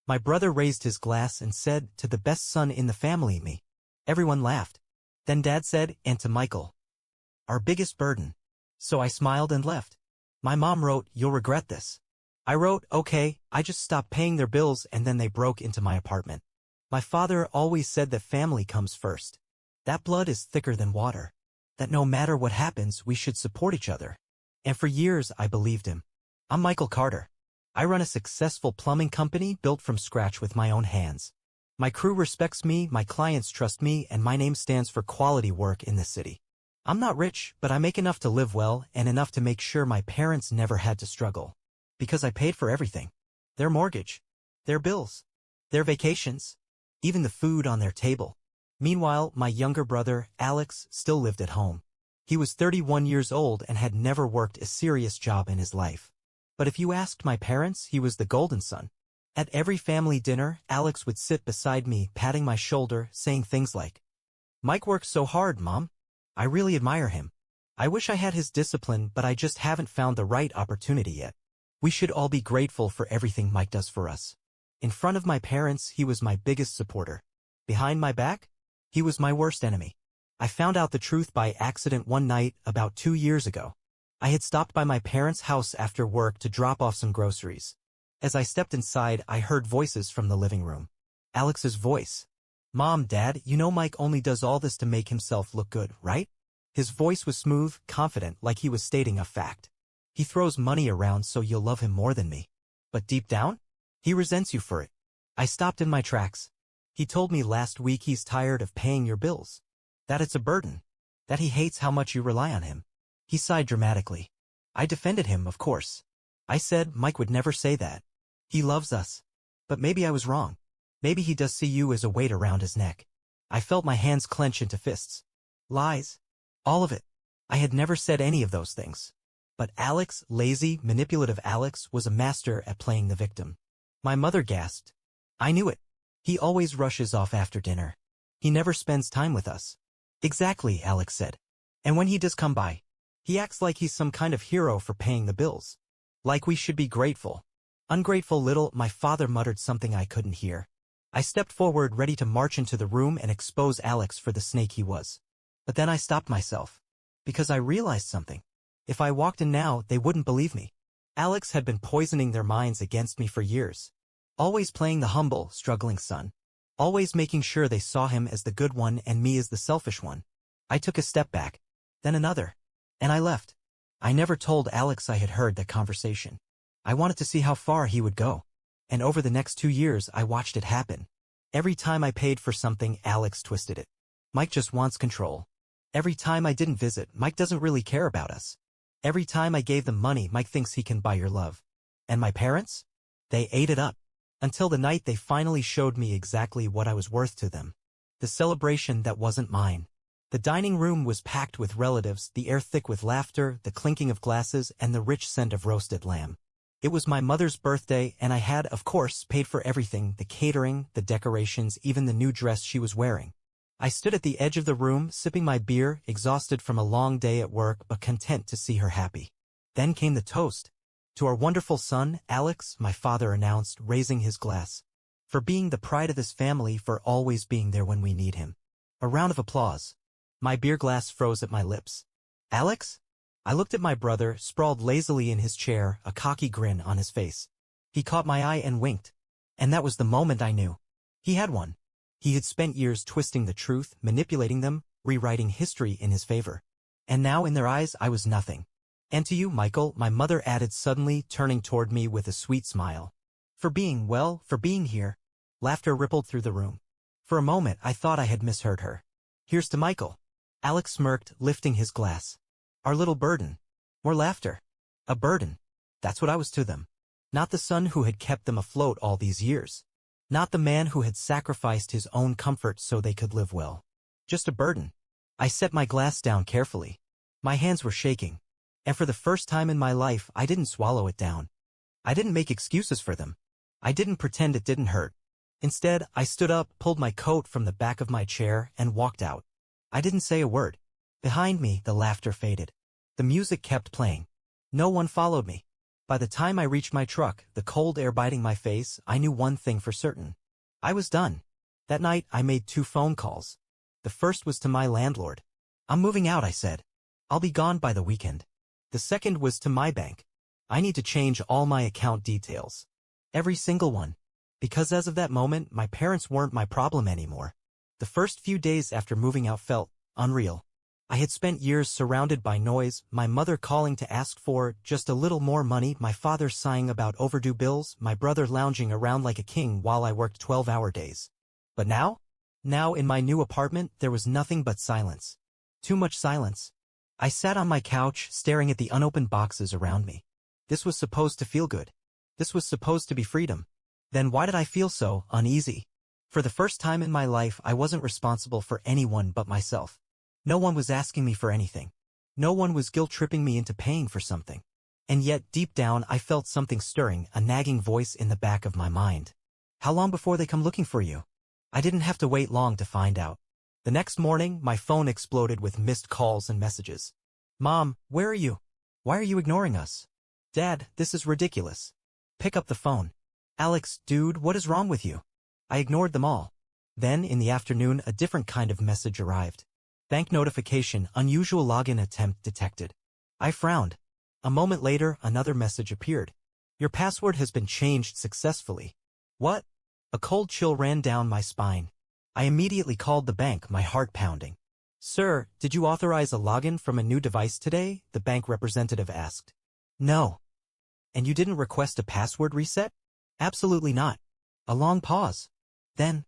My brother raised his glass and said, "To the best son in the family, me." Everyone laughed. Then Dad said, "And to Michael, our biggest burden." So I smiled and left. My mom wrote, "You'll regret this." I wrote, "Okay." I just stopped paying their bills and then they broke into my apartment. My father always said that family comes first. That blood is thicker than water. That no matter what happens, we should support each other. And for years, I believed him. I'm Michael Carter. I run a successful plumbing company built from scratch with my own hands. My crew respects me, my clients trust me, and my name stands for quality work in the city. I'm not rich, but I make enough to live well and enough to make sure my parents never had to struggle. Because I paid for everything. Their mortgage, their bills, their vacations, even the food on their table. Meanwhile, my younger brother, Alex, still lived at home. He was 31 years old and had never worked a serious job in his life. But if you asked my parents, he was the golden son. At every family dinner, Alex would sit beside me, patting my shoulder, saying things like, "Mike works so hard, Mom. I really admire him. I wish I had his discipline, but I just haven't found the right opportunity yet." We should all be grateful for everything Mike does for us. In front of my parents, he was my biggest supporter. Behind my back, he was my worst enemy. I found out the truth by accident one night about 2 years ago. I had stopped by my parents' house after work to drop off some groceries. As I stepped inside, I heard voices from the living room. Alex's voice. "Mom, Dad, you know Mike only does all this to make himself look good, right?" His voice was smooth, confident, like he was stating a fact. "He throws money around so you'll love him more than me. But deep down, he resents you for it." I stopped in my tracks. "He told me last week he's tired of paying your bills. That it's a burden. That he hates how much you rely on him." He sighed dramatically. I defended him, of course. I said Mike would never say that. He loves us. But maybe I was wrong. Maybe he does see you as a weight around his neck. I felt my hands clench into fists. Lies. All of it. I had never said any of those things. But Alex, lazy, manipulative Alex, was a master at playing the victim. My mother gasped. "I knew it. He always rushes off after dinner. He never spends time with us." "Exactly," Alex said. "And when he does come by, he acts like he's some kind of hero for paying the bills. Like we should be grateful." "Ungrateful little," my father muttered something I couldn't hear. I stepped forward, ready to march into the room and expose Alex for the snake he was. But then I stopped myself. Because I realized something. If I walked in now, they wouldn't believe me. Alex had been poisoning their minds against me for years. Always playing the humble, struggling son. Always making sure they saw him as the good one and me as the selfish one. I took a step back. Then another. And I left. I never told Alex I had heard that conversation. I wanted to see how far he would go. And over the next 2 years, I watched it happen. Every time I paid for something, Alex twisted it. Mike just wants control. Every time I didn't visit, Mike doesn't really care about us. Every time I gave them money, Mike thinks he can buy your love. And my parents? They ate it up. Until the night they finally showed me exactly what I was worth to them. The celebration that wasn't mine. The dining room was packed with relatives, the air thick with laughter, the clinking of glasses, and the rich scent of roasted lamb. It was my mother's birthday, and I had, of course, paid for everything, the catering, the decorations, even the new dress she was wearing. I stood at the edge of the room, sipping my beer, exhausted from a long day at work, but content to see her happy. Then came the toast. "To our wonderful son, Alex," my father announced, raising his glass. "For being the pride of this family, for always being there when we need him." A round of applause. My beer glass froze at my lips. "Alex?" I looked at my brother, sprawled lazily in his chair, a cocky grin on his face. He caught my eye and winked. And that was the moment I knew. He had one. He had spent years twisting the truth, manipulating them, rewriting history in his favor. And now in their eyes I was nothing. "And to you, Michael," my mother added suddenly, turning toward me with a sweet smile. For being here." Laughter rippled through the room. For a moment I thought I had misheard her. "Here's to Michael." Alex smirked, lifting his glass. "Our little burden." More laughter. A burden. That's what I was to them. Not the son who had kept them afloat all these years. Not the man who had sacrificed his own comfort so they could live well. Just a burden. I set my glass down carefully. My hands were shaking. And for the first time in my life, I didn't swallow it down. I didn't make excuses for them. I didn't pretend it didn't hurt. Instead, I stood up, pulled my coat from the back of my chair, and walked out. I didn't say a word. Behind me, the laughter faded. The music kept playing. No one followed me. By the time I reached my truck, the cold air biting my face, I knew one thing for certain. I was done. That night, I made 2 phone calls. The first was to my landlord. "I'm moving out," I said. "I'll be gone by the weekend." The second was to my bank. "I need to change all my account details. Every single one." Because as of that moment, my parents weren't my problem anymore. The first few days after moving out felt unreal. I had spent years surrounded by noise, my mother calling to ask for just a little more money, my father sighing about overdue bills, my brother lounging around like a king while I worked 12-hour days. But now? Now in my new apartment, there was nothing but silence. Too much silence. I sat on my couch, staring at the unopened boxes around me. This was supposed to feel good. This was supposed to be freedom. Then why did I feel so uneasy? For the first time in my life, I wasn't responsible for anyone but myself. No one was asking me for anything. No one was guilt-tripping me into paying for something. And yet, deep down, I felt something stirring, a nagging voice in the back of my mind. How long before they come looking for you? I didn't have to wait long to find out. The next morning, my phone exploded with missed calls and messages. "Mom, where are you? Why are you ignoring us? Dad, this is ridiculous. Pick up the phone. Alex, dude, what is wrong with you?" I ignored them all. Then, in the afternoon, a different kind of message arrived. Bank notification, unusual login attempt detected. I frowned. A moment later, another message appeared. Your password has been changed successfully. What? A cold chill ran down my spine. I immediately called the bank, my heart pounding. Sir, did you authorize a login from a new device today? The bank representative asked. No. And you didn't request a password reset? Absolutely not. A long pause. Then,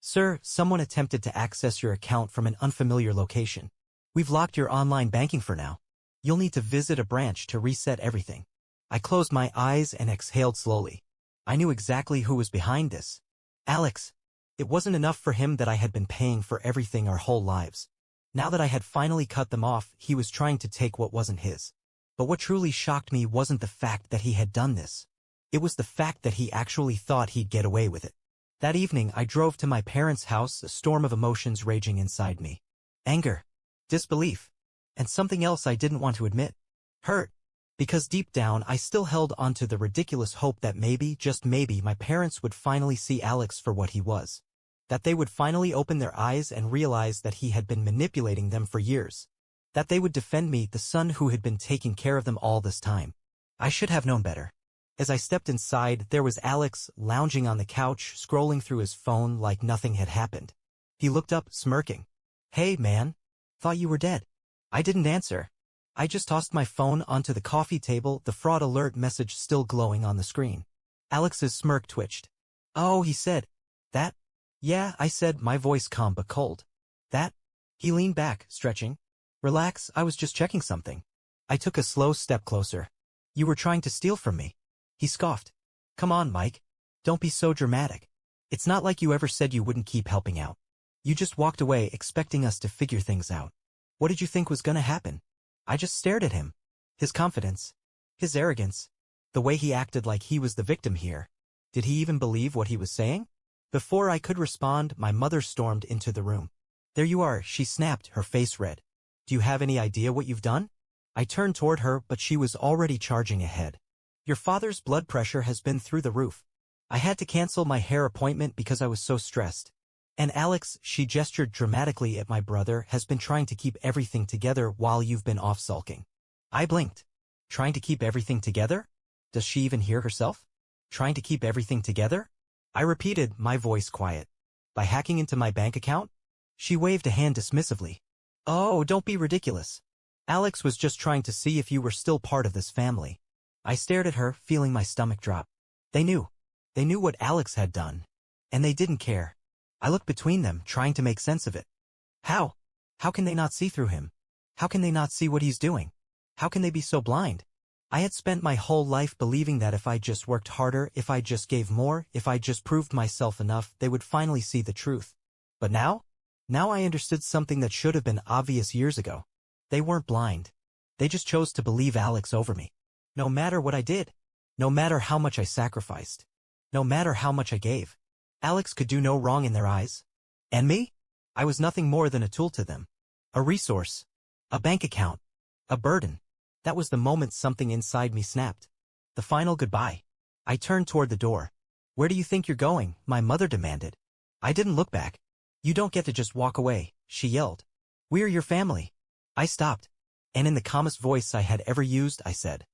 Sir, someone attempted to access your account from an unfamiliar location. We've locked your online banking for now. You'll need to visit a branch to reset everything. I closed my eyes and exhaled slowly. I knew exactly who was behind this. Alex. It wasn't enough for him that I had been paying for everything our whole lives. Now that I had finally cut them off, he was trying to take what wasn't his. But what truly shocked me wasn't the fact that he had done this. It was the fact that he actually thought he'd get away with it. That evening, I drove to my parents' house, a storm of emotions raging inside me. Anger, disbelief, and something else I didn't want to admit. Hurt. Because deep down, I still held onto the ridiculous hope that maybe, just maybe, my parents would finally see Alex for what he was. That they would finally open their eyes and realize that he had been manipulating them for years. That they would defend me, the son who had been taking care of them all this time. I should have known better. As I stepped inside, there was Alex, lounging on the couch, scrolling through his phone like nothing had happened. He looked up, smirking. Hey, man. Thought you were dead. I didn't answer. I just tossed my phone onto the coffee table, the fraud alert message still glowing on the screen. Alex's smirk twitched. Oh, he said. That? Yeah, I said, my voice calm but cold. That? He leaned back, stretching. Relax, I was just checking something. I took a slow step closer. You were trying to steal from me. He scoffed. Come on, Mike. Don't be so dramatic. It's not like you ever said you wouldn't keep helping out. You just walked away expecting us to figure things out. What did you think was gonna happen? I just stared at him. His confidence. His arrogance. The way he acted like he was the victim here. Did he even believe what he was saying? Before I could respond, my mother stormed into the room. There you are, she snapped, her face red. Do you have any idea what you've done? I turned toward her, but she was already charging ahead. Your father's blood pressure has been through the roof. I had to cancel my hair appointment because I was so stressed. And Alex, she gestured dramatically at my brother, has been trying to keep everything together while you've been off sulking. I blinked. Trying to keep everything together? Does she even hear herself? Trying to keep everything together? I repeated, my voice quiet. By hacking into my bank account? She waved a hand dismissively. Oh, don't be ridiculous. Alex was just trying to see if you were still part of this family. I stared at her, feeling my stomach drop. They knew. They knew what Alex had done. And they didn't care. I looked between them, trying to make sense of it. How? How can they not see through him? How can they not see what he's doing? How can they be so blind? I had spent my whole life believing that if I just worked harder, if I just gave more, if I just proved myself enough, they would finally see the truth. But now? Now I understood something that should have been obvious years ago. They weren't blind. They just chose to believe Alex over me. No matter what I did. No matter how much I sacrificed. No matter how much I gave. Alex could do no wrong in their eyes. And me? I was nothing more than a tool to them. A resource. A bank account. A burden. That was the moment something inside me snapped. The final goodbye. I turned toward the door. Where do you think you're going? My mother demanded. I didn't look back. You don't get to just walk away, she yelled. We're your family. I stopped. And in the calmest voice I had ever used, I said,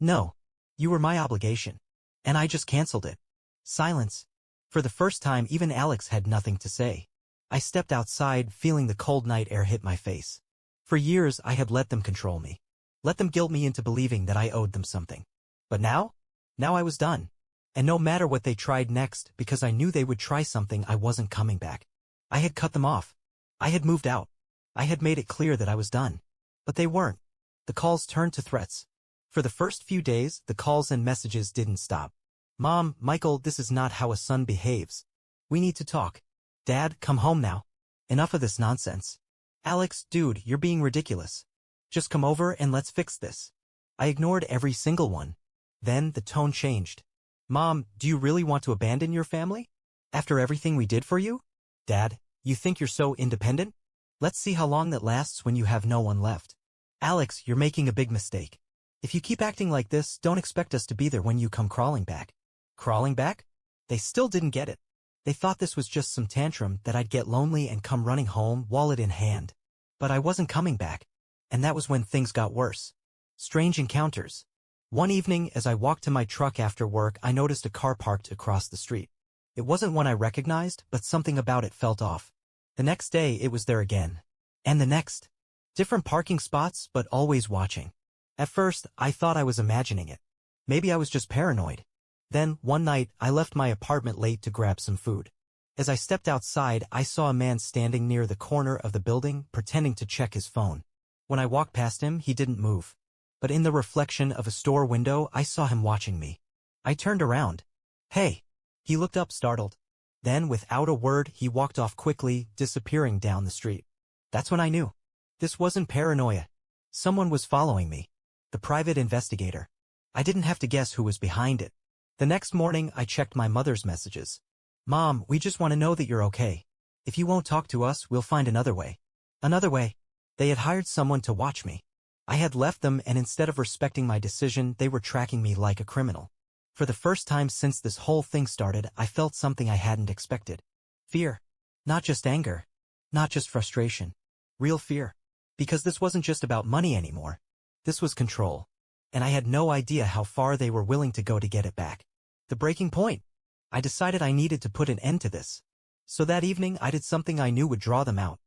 no. You were my obligation. And I just canceled it. Silence. For the first time, even Alex had nothing to say. I stepped outside, feeling the cold night air hit my face. For years, I had let them control me. Let them guilt me into believing that I owed them something. But now? Now I was done. And no matter what they tried next, because I knew they would try something, I wasn't coming back. I had cut them off. I had moved out. I had made it clear that I was done. But they weren't. The calls turned to threats. For the first few days, the calls and messages didn't stop. Mom, Michael, this is not how a son behaves. We need to talk. Dad, come home now. Enough of this nonsense. Alex, dude, you're being ridiculous. Just come over and let's fix this. I ignored every single one. Then the tone changed. Mom, do you really want to abandon your family? After everything we did for you? Dad, you think you're so independent? Let's see how long that lasts when you have no one left. Alex, you're making a big mistake. If you keep acting like this, don't expect us to be there when you come crawling back. Crawling back? They still didn't get it. They thought this was just some tantrum that I'd get lonely and come running home, wallet in hand. But I wasn't coming back. And that was when things got worse. Strange encounters. One evening, as I walked to my truck after work, I noticed a car parked across the street. It wasn't one I recognized, but something about it felt off. The next day, it was there again. And the next. Different parking spots, but always watching. At first, I thought I was imagining it. Maybe I was just paranoid. Then, one night, I left my apartment late to grab some food. As I stepped outside, I saw a man standing near the corner of the building, pretending to check his phone. When I walked past him, he didn't move. But in the reflection of a store window, I saw him watching me. I turned around. Hey! He looked up startled. Then, without a word, he walked off quickly, disappearing down the street. That's when I knew. This wasn't paranoia. Someone was following me. The private investigator. I didn't have to guess who was behind it. The next morning, I checked my mother's messages. Mom, we just want to know that you're okay. If you won't talk to us, we'll find another way. Another way. They had hired someone to watch me. I had left them, and instead of respecting my decision, they were tracking me like a criminal. For the first time since this whole thing started, I felt something I hadn't expected. Fear. Not just anger. Not just frustration. Real fear. Because this wasn't just about money anymore. This was control. And I had no idea how far they were willing to go to get it back. The breaking point. I decided I needed to put an end to this. So that evening, I did something I knew would draw them out.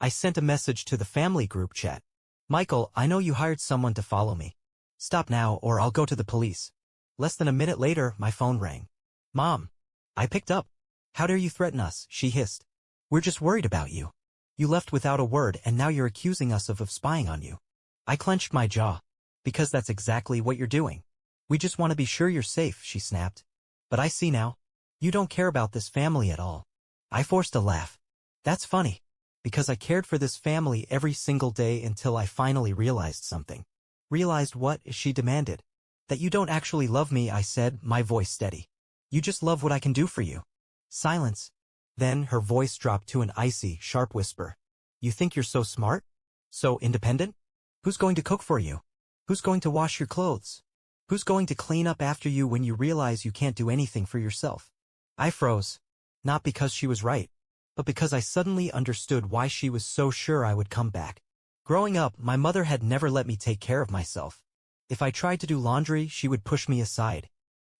I sent a message to the family group chat. Michael, I know you hired someone to follow me. Stop now or I'll go to the police. Less than a minute later, my phone rang. Mom. I picked up. How dare you threaten us, she hissed. We're just worried about you. You left without a word and now you're accusing us of spying on you. I clenched my jaw. Because that's exactly what you're doing. We just want to be sure you're safe, she snapped. But I see now. You don't care about this family at all. I forced a laugh. That's funny. Because I cared for this family every single day until I finally realized something. Realized what? She demanded. That you don't actually love me, I said, my voice steady. You just love what I can do for you. Silence. Then her voice dropped to an icy, sharp whisper. You think you're so smart? So independent? Who's going to cook for you? Who's going to wash your clothes? Who's going to clean up after you when you realize you can't do anything for yourself? I froze. Not because she was right, but because I suddenly understood why she was so sure I would come back. Growing up, my mother had never let me take care of myself. If I tried to do laundry, she would push me aside.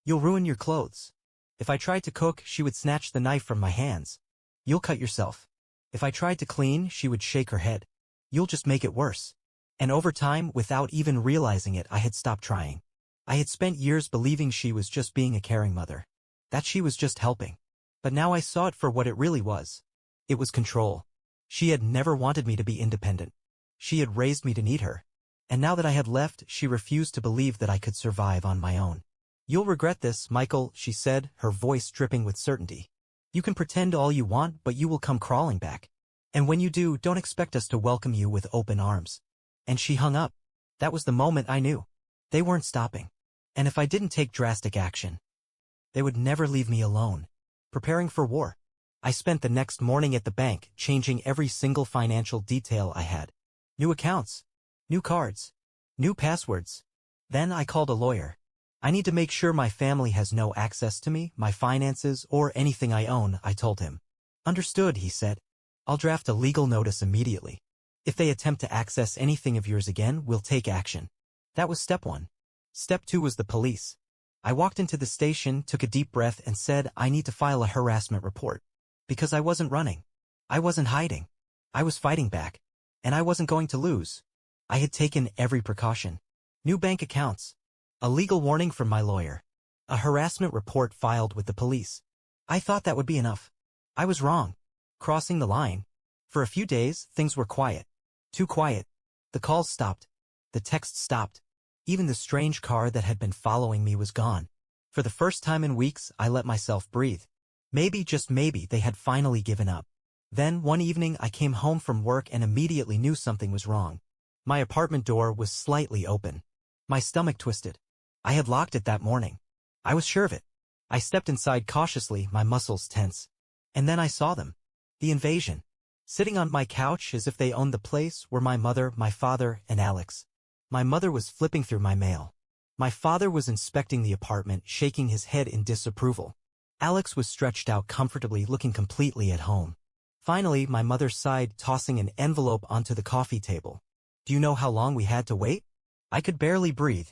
You'll ruin your clothes. If I tried to cook, she would snatch the knife from my hands. You'll cut yourself. If I tried to clean, she would shake her head. You'll just make it worse. And over time, without even realizing it, I had stopped trying. I had spent years believing she was just being a caring mother. That she was just helping. But now I saw it for what it really was. It was control. She had never wanted me to be independent. She had raised me to need her. And now that I had left, she refused to believe that I could survive on my own. You'll regret this, Michael, she said, her voice dripping with certainty. You can pretend all you want, but you will come crawling back. And when you do, don't expect us to welcome you with open arms. And she hung up. That was the moment I knew. They weren't stopping. And if I didn't take drastic action, they would never leave me alone. Preparing for war. I spent the next morning at the bank, changing every single financial detail I had. New accounts. New cards. New passwords. Then I called a lawyer. I need to make sure my family has no access to me, my finances, or anything I own, I told him. Understood, he said. I'll draft a legal notice immediately. If they attempt to access anything of yours again, we'll take action. That was step 1. Step 2 was the police. I walked into the station, took a deep breath, and said I need to file a harassment report. Because I wasn't running. I wasn't hiding. I was fighting back. And I wasn't going to lose. I had taken every precaution. New bank accounts. A legal warning from my lawyer. A harassment report filed with the police. I thought that would be enough. I was wrong. Crossing the line. For a few days, things were quiet. Too quiet. The calls stopped. The texts stopped. Even the strange car that had been following me was gone. For the first time in weeks, I let myself breathe. Maybe, just maybe, they had finally given up. Then, one evening, I came home from work and immediately knew something was wrong. My apartment door was slightly open. My stomach twisted. I had locked it that morning. I was sure of it. I stepped inside cautiously, my muscles tense. And then I saw them. The invasion. Sitting on my couch as if they owned the place were my mother, my father, and Alex. My mother was flipping through my mail. My father was inspecting the apartment, shaking his head in disapproval. Alex was stretched out comfortably, looking completely at home. Finally, my mother sighed, tossing an envelope onto the coffee table. Do you know how long we had to wait? I could barely breathe.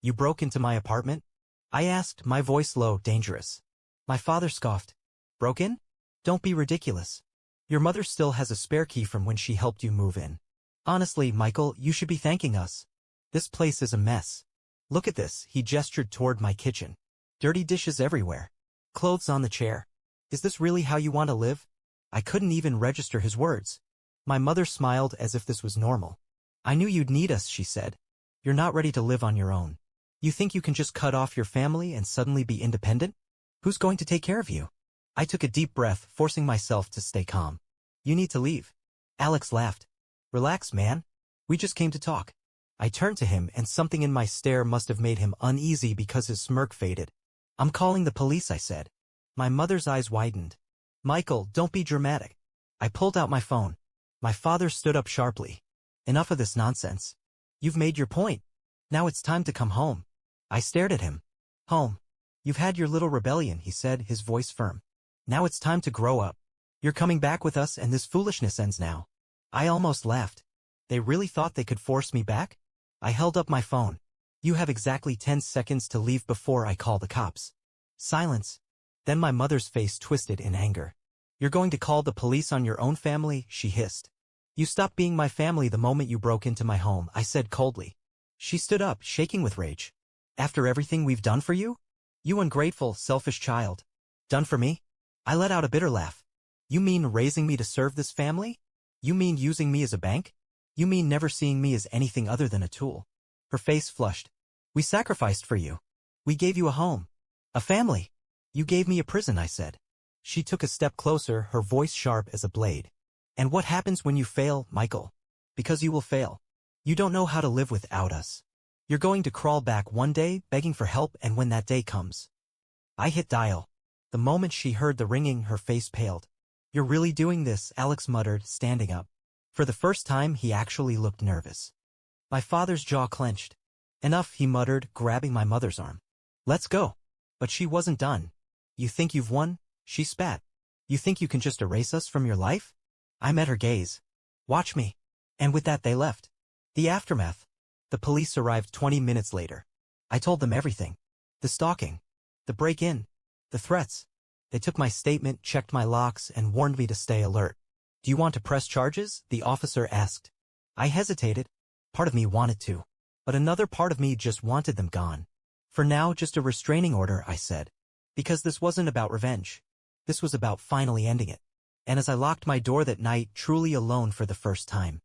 You broke into my apartment? I asked, my voice low, dangerous. My father scoffed. Broke in? Don't be ridiculous. Your mother still has a spare key from when she helped you move in. Honestly, Michael, you should be thanking us. This place is a mess. Look at this, he gestured toward my kitchen. Dirty dishes everywhere. Clothes on the chair. Is this really how you want to live? I couldn't even register his words. My mother smiled as if this was normal. I knew you'd need us, she said. You're not ready to live on your own. You think you can just cut off your family and suddenly be independent? Who's going to take care of you? I took a deep breath, forcing myself to stay calm. You need to leave. Alex laughed. Relax, man. We just came to talk. I turned to him, and something in my stare must have made him uneasy because his smirk faded. I'm calling the police, I said. My mother's eyes widened. Michael, don't be dramatic. I pulled out my phone. My father stood up sharply. Enough of this nonsense. You've made your point. Now it's time to come home. I stared at him. Home. You've had your little rebellion, he said, his voice firm. Now it's time to grow up. You're coming back with us and this foolishness ends now. I almost laughed. They really thought they could force me back? I held up my phone. You have exactly 10 seconds to leave before I call the cops. Silence. Then my mother's face twisted in anger. You're going to call the police on your own family, she hissed. You stopped being my family the moment you broke into my home, I said coldly. She stood up, shaking with rage. After everything we've done for you? You ungrateful, selfish child. Done for me? I let out a bitter laugh. You mean raising me to serve this family? You mean using me as a bank? You mean never seeing me as anything other than a tool? Her face flushed. We sacrificed for you. We gave you a home. A family. You gave me a prison, I said. She took a step closer, her voice sharp as a blade. And what happens when you fail, Michael? Because you will fail. You don't know how to live without us. You're going to crawl back one day, begging for help, and when that day comes. I hit dial. The moment she heard the ringing, her face paled. You're really doing this, Alex muttered, standing up. For the first time, he actually looked nervous. My father's jaw clenched. Enough, he muttered, grabbing my mother's arm. Let's go. But she wasn't done. You think you've won? She spat. You think you can just erase us from your life? I met her gaze. Watch me. And with that they left. The aftermath. The police arrived 20 minutes later. I told them everything. The stalking. The break-in. The threats. They took my statement, checked my locks, and warned me to stay alert. Do you want to press charges? The officer asked. I hesitated. Part of me wanted to. But another part of me just wanted them gone. For now, just a restraining order, I said. Because this wasn't about revenge. This was about finally ending it. And as I locked my door that night, truly alone for the first time,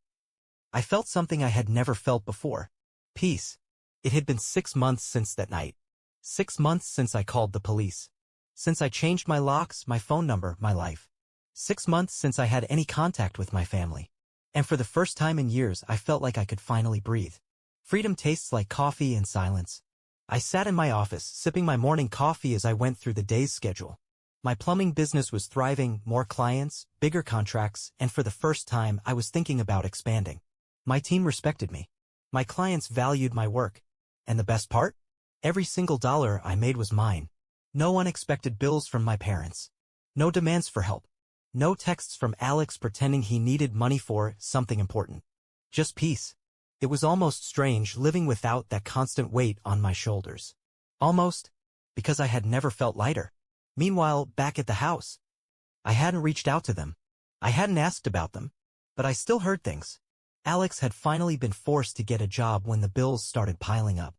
I felt something I had never felt before. Peace. It had been 6 months since that night. 6 months since I called the police. Since I changed my locks, my phone number, my life. 6 months since I had any contact with my family. And for the first time in years, I felt like I could finally breathe. Freedom tastes like coffee and silence. I sat in my office, sipping my morning coffee as I went through the day's schedule. My plumbing business was thriving, more clients, bigger contracts, and for the first time, I was thinking about expanding. My team respected me. My clients valued my work. And the best part? Every single dollar I made was mine. No unexpected bills from my parents. No demands for help. No texts from Alex pretending he needed money for something important. Just peace. It was almost strange living without that constant weight on my shoulders. Almost, because I had never felt lighter. Meanwhile, back at the house, I hadn't reached out to them. I hadn't asked about them. But I still heard things. Alex had finally been forced to get a job when the bills started piling up.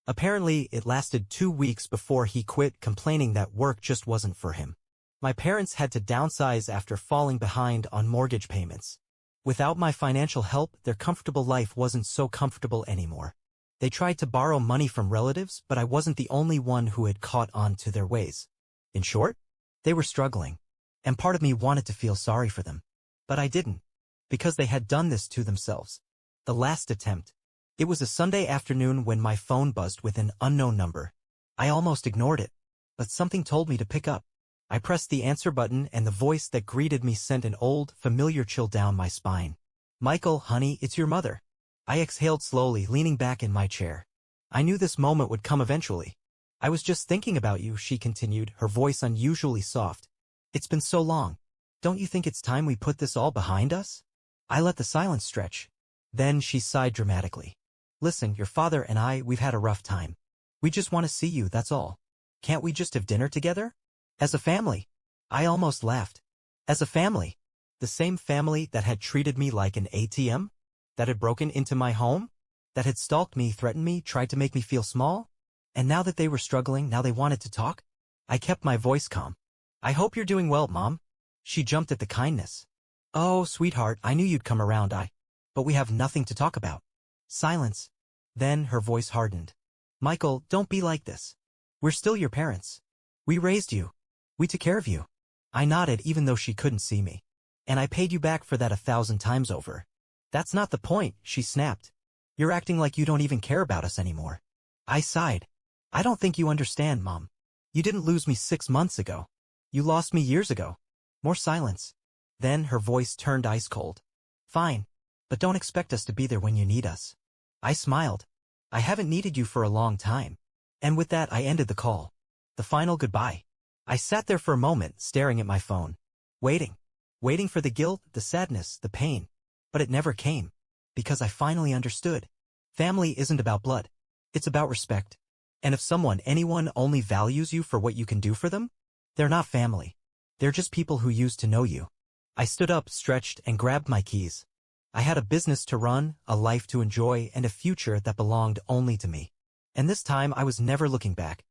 Apparently, it lasted 2 weeks before he quit, complaining that work just wasn't for him. My parents had to downsize after falling behind on mortgage payments. Without my financial help, their comfortable life wasn't so comfortable anymore. They tried to borrow money from relatives, but I wasn't the only one who had caught on to their ways. In short, they were struggling, and part of me wanted to feel sorry for them. But I didn't, because they had done this to themselves. The last attempt. It was a Sunday afternoon when my phone buzzed with an unknown number. I almost ignored it, but something told me to pick up. I pressed the answer button, and the voice that greeted me sent an old, familiar chill down my spine. "Michael, honey, it's your mother." I exhaled slowly, leaning back in my chair. I knew this moment would come eventually. "I was just thinking about you," she continued, her voice unusually soft. "It's been so long. Don't you think it's time we put this all behind us?" I let the silence stretch. Then she sighed dramatically. "Listen, your father and we've had a rough time. We just want to see you, that's all. Can't we just have dinner together? As a family." I almost laughed. As a family? The same family that had treated me like an ATM? That had broken into my home? That had stalked me, threatened me, tried to make me feel small? And now that they were struggling, now they wanted to talk? I kept my voice calm. "I hope you're doing well, Mom." She jumped at the kindness. "Oh, sweetheart, I knew you'd come around, but we have nothing to talk about." Silence. Then her voice hardened. "Michael, don't be like this. We're still your parents. We raised you. We took care of you." I nodded even though she couldn't see me. "And I paid you back for that 1,000 times over." "That's not the point," she snapped. "You're acting like you don't even care about us anymore." I sighed. "I don't think you understand, Mom. You didn't lose me 6 months ago. You lost me years ago." More silence. Then her voice turned ice cold. "Fine, but don't expect us to be there when you need us." I smiled. "I haven't needed you for a long time." And with that I ended the call. The final goodbye. I sat there for a moment, staring at my phone. Waiting for the guilt, the sadness, the pain. But it never came. Because I finally understood. Family isn't about blood. It's about respect. And if anyone only values you for what you can do for them, they're not family. They're just people who used to know you. I stood up, stretched, and grabbed my keys. I had a business to run, a life to enjoy, and a future that belonged only to me. And this time I was never looking back.